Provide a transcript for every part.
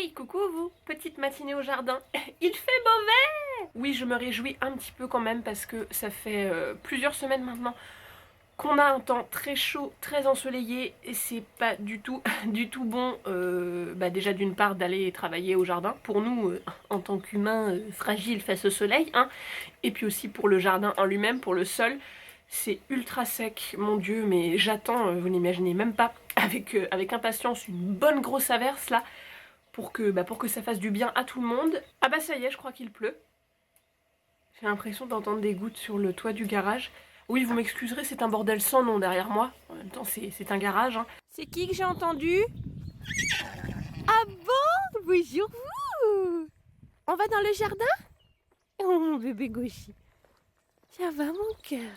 Hey, coucou vous, petite matinée au jardin. Il fait mauvais! Oui, je me réjouis un petit peu quand même parce que ça fait plusieurs semaines maintenant qu'on a un temps très chaud, très ensoleillé et c'est pas du tout, du tout bon déjà d'une part d'aller travailler au jardin pour nous en tant qu'humains fragiles face au soleil, hein, et puis aussi pour le jardin en lui-même, pour le sol. C'est ultra sec, mon dieu, mais j'attends, vous n'imaginez même pas, avec impatience une bonne grosse averse là pour que ça fasse du bien à tout le monde. Ah bah ça y est, je crois qu'il pleut. J'ai l'impression d'entendre des gouttes sur le toit du garage. Oui, vous m'excuserez, c'est un bordel sans nom derrière moi. En même temps, c'est un garage. Hein. C'est qui que j'ai entendu? Ah bon? Bonjour vous! On va dans le jardin? Oh mon bébé gauchi. Ça va mon cœur?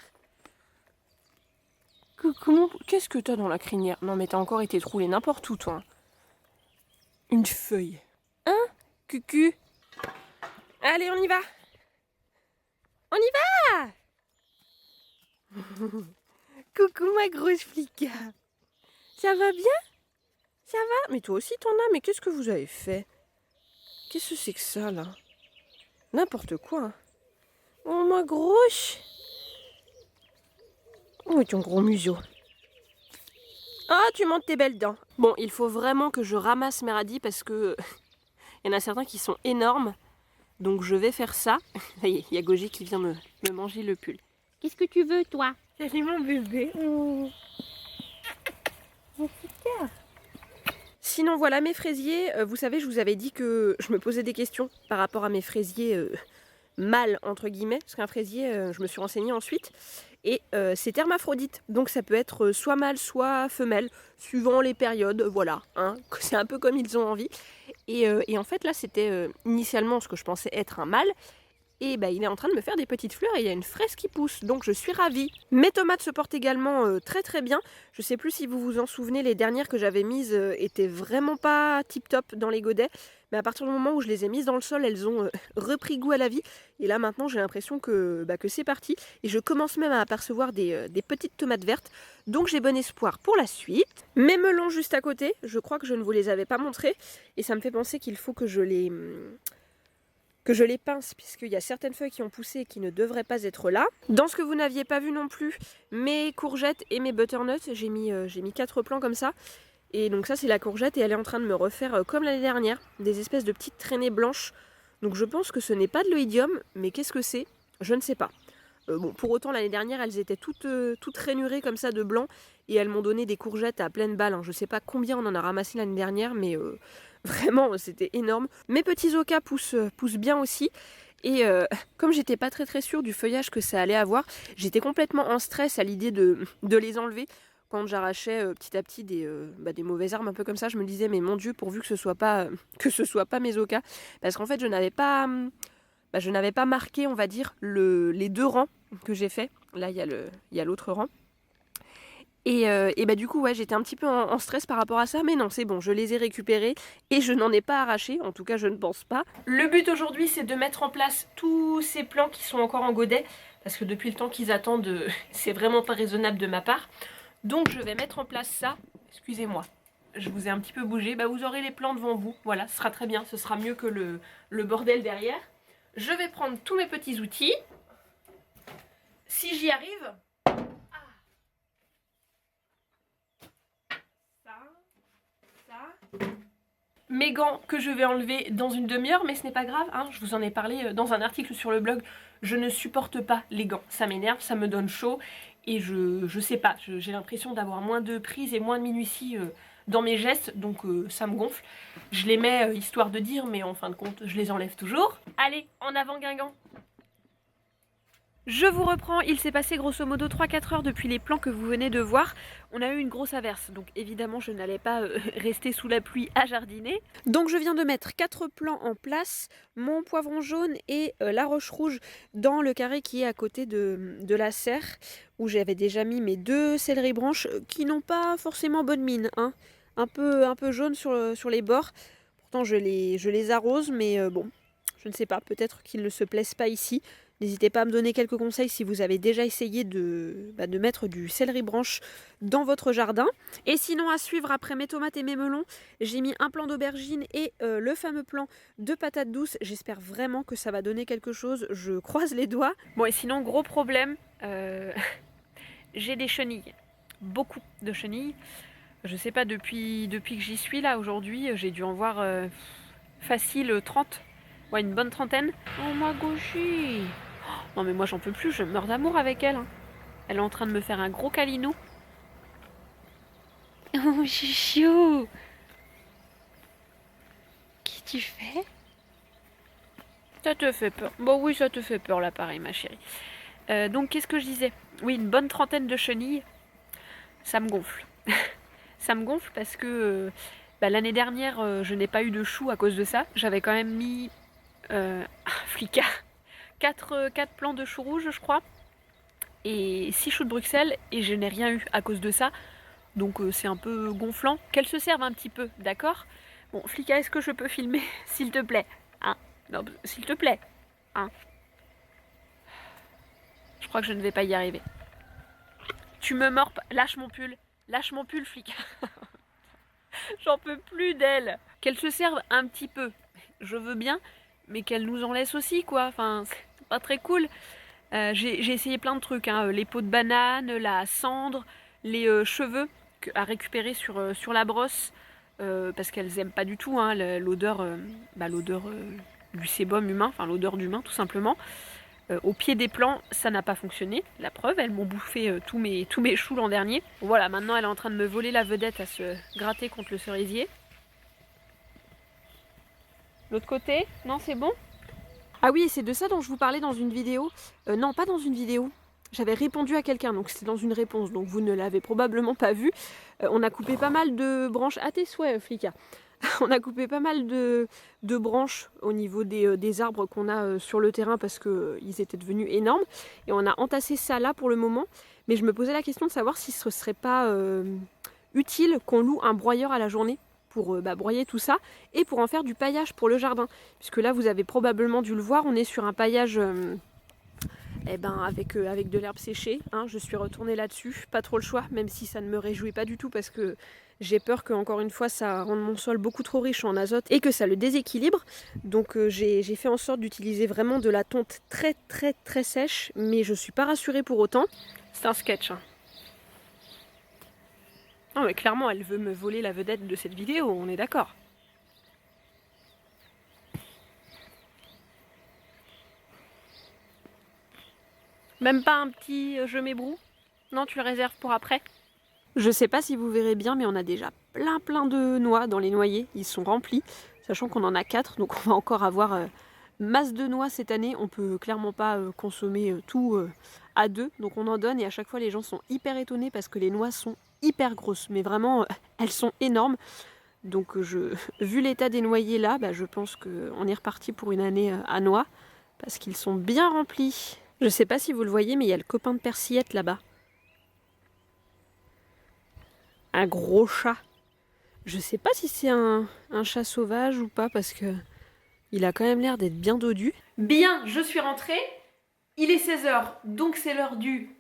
Coucou, qu'est-ce que t'as dans la crinière? Non mais t'as encore été troulé n'importe où toi. Une feuille. Hein? Cucu? Allez, on y va! On y va! Coucou ma grosse flica. Ça va bien? Ça va? Mais toi aussi t'en as, mais qu'est-ce que vous avez fait? Qu'est-ce que c'est que ça là? N'importe quoi. Hein. Oh ma grosse! Oh, ton gros museau. Ah, tu montes tes belles dents. Bon, il faut vraiment que je ramasse mes radis parce que il y en a certains qui sont énormes. Donc je vais faire ça. Ça y est, il y a Goji qui vient me manger le pull. Qu'est-ce que tu veux toi? Salut mon bébé. Oh. Mon petit cœur. Sinon voilà mes fraisiers. Vous savez, je vous avais dit que je me posais des questions par rapport à mes fraisiers mâles entre guillemets. Parce qu'un fraisier, je me suis renseignée ensuite. Et c'est hermaphrodite. Donc ça peut être soit mâle, soit femelle. Suivant les périodes, voilà. Hein. C'est un peu comme ils ont envie. Et en fait là c'était initialement ce que je pensais être un mâle. Et bah, il est en train de me faire des petites fleurs et il y a une fraise qui pousse, donc je suis ravie. Mes tomates se portent également très très bien. Je sais plus si vous vous en souvenez, les dernières que j'avais mises étaient vraiment pas tip top dans les godets. Mais à partir du moment où je les ai mises dans le sol, elles ont repris goût à la vie. Et là maintenant j'ai l'impression que c'est parti. Et je commence même à apercevoir des petites tomates vertes. Donc j'ai bon espoir pour la suite. Mes melons juste à côté, je crois que je ne vous les avais pas montrés. Et ça me fait penser qu'il faut que je les pince, puisqu'il y a certaines feuilles qui ont poussé et qui ne devraient pas être là. Dans ce que vous n'aviez pas vu non plus, mes courgettes et mes butternuts, j'ai mis 4 plants comme ça. Et donc ça c'est la courgette et elle est en train de me refaire comme l'année dernière, des espèces de petites traînées blanches. Donc je pense que ce n'est pas de l'oïdium, mais qu'est-ce que c'est? Je ne sais pas. Bon, pour autant l'année dernière elles étaient toutes rainurées comme ça de blanc et elles m'ont donné des courgettes à pleine balle. Hein. Je sais pas combien on en a ramassé l'année dernière, mais vraiment c'était énorme. Mes petits ocas poussent bien aussi. Et comme j'étais pas très sûre du feuillage que ça allait avoir, j'étais complètement en stress à l'idée de les enlever. Quand j'arrachais petit à petit des mauvaises herbes un peu comme ça, je me disais mais mon Dieu, pourvu que ce soit pas mes ocas, parce qu'en fait je n'avais pas marqué, on va dire, les 2 rangs que j'ai fait. Là il y a l'autre rang. Et du coup ouais, j'étais un petit peu en stress par rapport à ça, mais non c'est bon, je les ai récupérés et je n'en ai pas arraché, en tout cas je ne pense pas. Le but aujourd'hui c'est de mettre en place tous ces plants qui sont encore en godet, parce que depuis le temps qu'ils attendent, c'est vraiment pas raisonnable de ma part. Donc je vais mettre en place ça, excusez-moi, je vous ai un petit peu bougé, vous aurez les plants devant vous, voilà, ce sera très bien, ce sera mieux que le bordel derrière. Je vais prendre tous mes petits outils, si j'y arrive. Mes gants que je vais enlever dans une demi-heure, mais ce n'est pas grave, hein, je vous en ai parlé dans un article sur le blog. Je ne supporte pas les gants, ça m'énerve, ça me donne chaud et je sais pas, j'ai l'impression d'avoir moins de prise et moins de minutie dans mes gestes, donc ça me gonfle. Je les mets histoire de dire, mais en fin de compte, je les enlève toujours. Allez, en avant Guingamp! Je vous reprends, il s'est passé grosso modo 3-4 heures depuis les plans que vous venez de voir. On a eu une grosse averse, donc évidemment je n'allais pas rester sous la pluie à jardiner. Donc je viens de mettre 4 plants en place, mon poivron jaune et la roche rouge dans le carré qui est à côté de la serre, où j'avais déjà mis mes 2 céleri branches qui n'ont pas forcément bonne mine, hein. Un peu jaune sur les bords. Pourtant je les arrose, mais bon, je ne sais pas, peut-être qu'ils ne se plaisent pas ici. N'hésitez pas à me donner quelques conseils si vous avez déjà essayé de mettre du céleri branche dans votre jardin. Et sinon, à suivre après mes tomates et mes melons, j'ai mis un plant d'aubergine et le fameux plant de patates douces. J'espère vraiment que ça va donner quelque chose. Je croise les doigts. Bon, et sinon, gros problème, j'ai des chenilles. Beaucoup de chenilles. Je sais pas, depuis que j'y suis là aujourd'hui, j'ai dû en voir facile 30. Ouais, une bonne trentaine. Oh ma gauchie. Non mais moi j'en peux plus, je meurs d'amour avec elle. Hein. Elle est en train de me faire un gros câlinou. Oh chouchou. Qu'est-ce que tu fais? Ça te fait peur. Bon oui, ça te fait peur là pareil ma chérie. Donc qu'est-ce que je disais? Oui, une bonne trentaine de chenilles. Ça me gonfle. Ça me gonfle parce que l'année dernière, je n'ai pas eu de choux à cause de ça. J'avais quand même mis flicard 4 plants de choux rouges, je crois, et 6 choux de Bruxelles, et je n'ai rien eu à cause de ça. Donc c'est un peu gonflant. Qu'elles se servent un petit peu, d'accord? Bon, Flicka, est-ce que je peux filmer, s'il te plaît? Hein? Non, s'il te plaît. Hein? Je crois que je ne vais pas y arriver. Tu me mords pas. Lâche mon pull. Lâche mon pull, Flicka. J'en peux plus d'elle. Qu'elle se serve un petit peu, je veux bien, mais qu'elle nous en laisse aussi, quoi. Enfin, c'est pas très cool. J'ai essayé plein de trucs, hein. Les peaux de banane, la cendre, les cheveux à récupérer sur la brosse, parce qu'elles aiment pas du tout hein, l'odeur du sébum humain, enfin l'odeur d'humain tout simplement. Au pied des plants, ça n'a pas fonctionné. La preuve, elles m'ont bouffé tous mes choux l'an dernier. Voilà, maintenant elle est en train de me voler la vedette à se gratter contre le cerisier. L'autre côté, non c'est bon? Ah oui, c'est de ça dont je vous parlais dans une vidéo. Non, pas dans une vidéo. J'avais répondu à quelqu'un, donc c'était dans une réponse, donc vous ne l'avez probablement pas vu. On a coupé pas mal de branches, à tes souhaits, Flicka. On a coupé pas mal de branches au niveau des arbres qu'on a sur le terrain parce qu'ils étaient devenus énormes. Et on a entassé ça là pour le moment. Mais je me posais la question de savoir si ce serait pas utile qu'on loue un broyeur à la journée pour broyer tout ça et pour en faire du paillage pour le jardin. Puisque là, vous avez probablement dû le voir, on est sur un paillage avec de l'herbe séchée. Hein, je suis retournée là-dessus, pas trop le choix, même si ça ne me réjouit pas du tout parce que j'ai peur que encore une fois ça rende mon sol beaucoup trop riche en azote et que ça le déséquilibre. Donc j'ai fait en sorte d'utiliser vraiment de la tonte très très très sèche, mais je suis pas rassurée pour autant. C'est un sketch. Hein. Non mais clairement elle veut me voler la vedette de cette vidéo, on est d'accord. Même pas un petit je m'ébroue? Non, tu le réserves pour après? Je sais pas si vous verrez bien, mais on a déjà plein de noix dans les noyers. Ils sont remplis, sachant qu'on en a 4, donc on va encore avoir masse de noix cette année. On peut clairement pas consommer tout à 2, donc on en donne et à chaque fois les gens sont hyper étonnés parce que les noix sont hyper grosses, mais vraiment elles sont énormes. Donc vu l'état des noyers là, je pense qu'on est reparti pour une année à noix parce qu'ils sont bien remplis. Je sais pas si vous le voyez, mais il y a le copain de Persillette là-bas. Un gros chat. Je sais pas si c'est un chat sauvage ou pas, parce que il a quand même l'air d'être bien dodu. Bien, je suis rentrée. Il est 16h, donc c'est l'heure du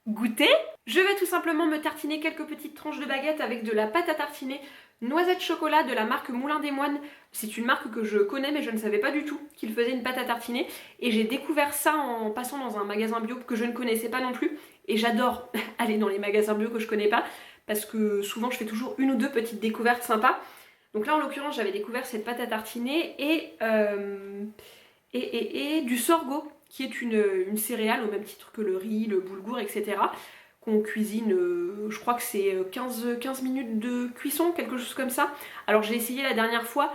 goûter. Je vais tout simplement me tartiner quelques petites tranches de baguette avec de la pâte à tartiner noisette chocolat de la marque Moulin des Moines. C'est une marque que je connais mais je ne savais pas du tout qu'il faisait une pâte à tartiner. Et j'ai découvert ça en passant dans un magasin bio que je ne connaissais pas non plus. Et j'adore aller dans les magasins bio que je connais pas parce que souvent je fais toujours une ou deux petites découvertes sympas. Donc là en l'occurrence j'avais découvert cette pâte à tartiner et du sorgho qui est une céréale au même titre que le riz, le boulgour, etc. qu'on cuisine, je crois que c'est 15 minutes de cuisson, quelque chose comme ça. Alors j'ai essayé la dernière fois,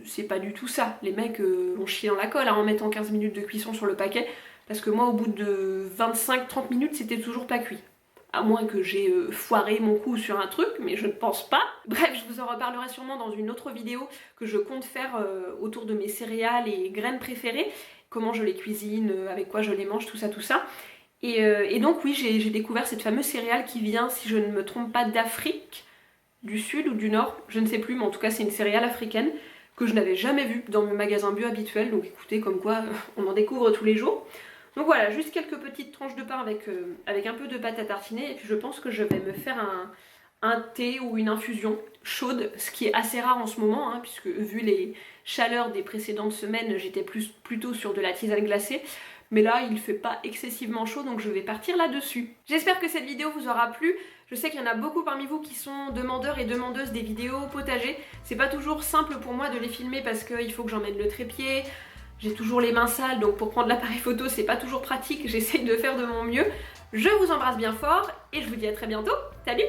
c'est pas du tout ça. Les mecs ont chié dans la colle en mettant 15 minutes de cuisson sur le paquet, parce que moi au bout de 25-30 minutes c'était toujours pas cuit. À moins que j'ai foiré mon coup sur un truc, mais je ne pense pas. Bref, je vous en reparlerai sûrement dans une autre vidéo que je compte faire autour de mes céréales et graines préférées. Comment je les cuisine, avec quoi je les mange, tout ça. Et donc oui, j'ai découvert cette fameuse céréale qui vient, si je ne me trompe pas, d'Afrique, du sud ou du nord, je ne sais plus, mais en tout cas c'est une céréale africaine que je n'avais jamais vu dans mes magasins bio habituels. Donc écoutez, comme quoi on en découvre tous les jours. Donc voilà, juste quelques petites tranches de pain avec un peu de pâte à tartiner. Et puis je pense que je vais me faire un thé ou une infusion chaude, ce qui est assez rare en ce moment, hein, puisque vu les chaleurs des précédentes semaines, j'étais plutôt sur de la tisane glacée. Mais là, il fait pas excessivement chaud, donc je vais partir là-dessus. J'espère que cette vidéo vous aura plu. Je sais qu'il y en a beaucoup parmi vous qui sont demandeurs et demandeuses des vidéos potager. C'est pas toujours simple pour moi de les filmer parce qu'il faut que j'emmène le trépied. J'ai toujours les mains sales, donc pour prendre l'appareil photo, c'est pas toujours pratique. J'essaye de faire de mon mieux. Je vous embrasse bien fort et je vous dis à très bientôt. Salut!